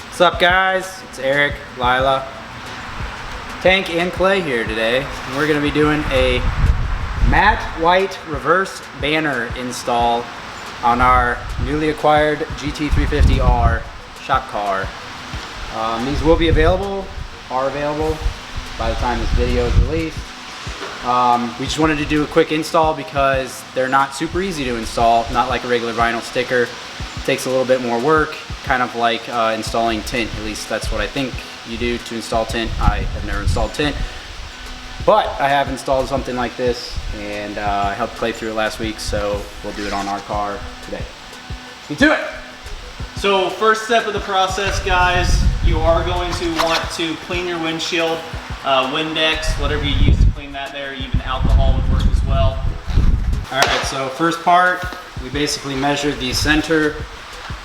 What's up guys? It's Eric, Lila, Tank and Clay here today. And we're going to be doing a matte white reverse banner install on our newly acquired GT350R shop car. These will be available, are available by the time this video is released. We just wanted to do a quick install because they're not super easy to install, not like a regular vinyl sticker. It takes a little bit more work, kind of like installing tint. At least that's what I think you do to install tint. I have never installed tint, but I have installed something like this, and I helped Clay through it last week, so we'll do it on our car today. Get to it! So first step of the process, guys, you are going to want to clean your windshield, Windex, whatever you use to clean that there, even alcohol would work as well. Alright, so first part, we basically measured the center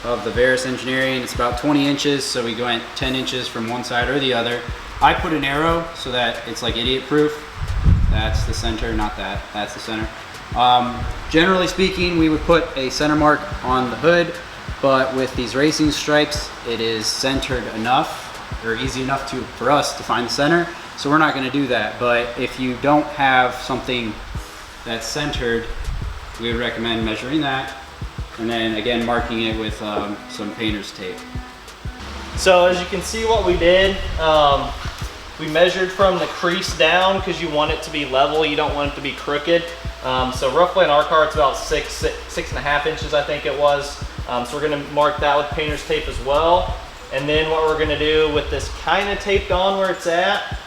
of the Verus engineering. It's about 20 inches, so we went 10 inches from one side or the other. I put an arrow so that it's like idiot proof. That's the center, not that, that's the center. Generally speaking, we would put a center mark on the hood, but with these racing stripes, it is centered enough, or easy enough for us to find the center, so we're not going to do that. But if you don't have something that's centered, we would recommend measuring that, and then again marking it with some painter's tape. So as you can see what we did, we measured from the crease down because you want it to be level, you don't want it to be crooked. So roughly in our car it's about six and a half inches, I think it was. So we're going to mark that with painter's tape as well. And then what we're going to do with this kind of taped on where it's at,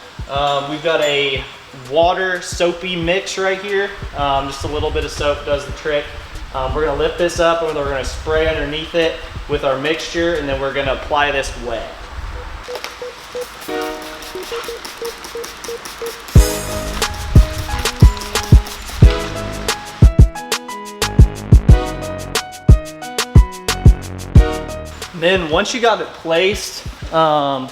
we've got a water soapy mix right here. Just a little bit of soap does the trick. We're going to lift this up and we're going to spray underneath it with our mixture, and then we're going to apply this wet. Then once you got it placed, so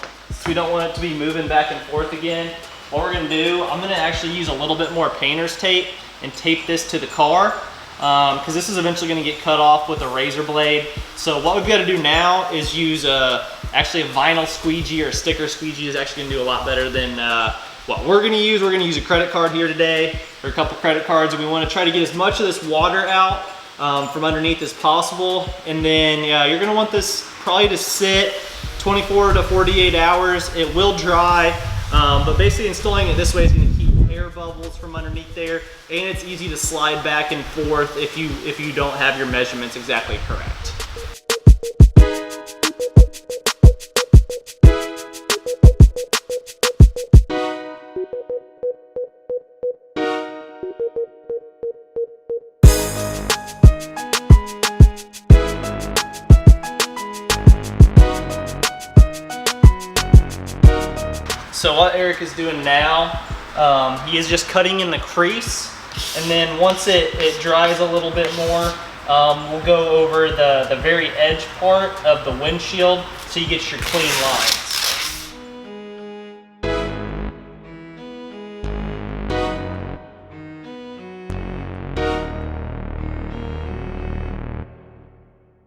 we don't want it to be moving back and forth again, what we're going to do, I'm going to actually use a little bit more painter's tape and tape this to the car, because this is eventually going to get cut off with a razor blade. So what we've got to do now is use actually a vinyl squeegee, or a sticker squeegee is actually going to do a lot better than what we're going to use. We're going to use a credit card here today, or a couple credit cards, and we want to try to get as much of this water out from underneath as possible. And then you're going to want this probably to sit 24 to 48 hours. It will dry, but basically installing it this way is going to keep air bubbles from underneath there, and it's easy to slide back and forth if you don't have your measurements exactly correct. So what Eric is doing now, he is just cutting in the crease, and then once it dries a little bit more, we'll go over the very edge part of the windshield so you get your clean lines.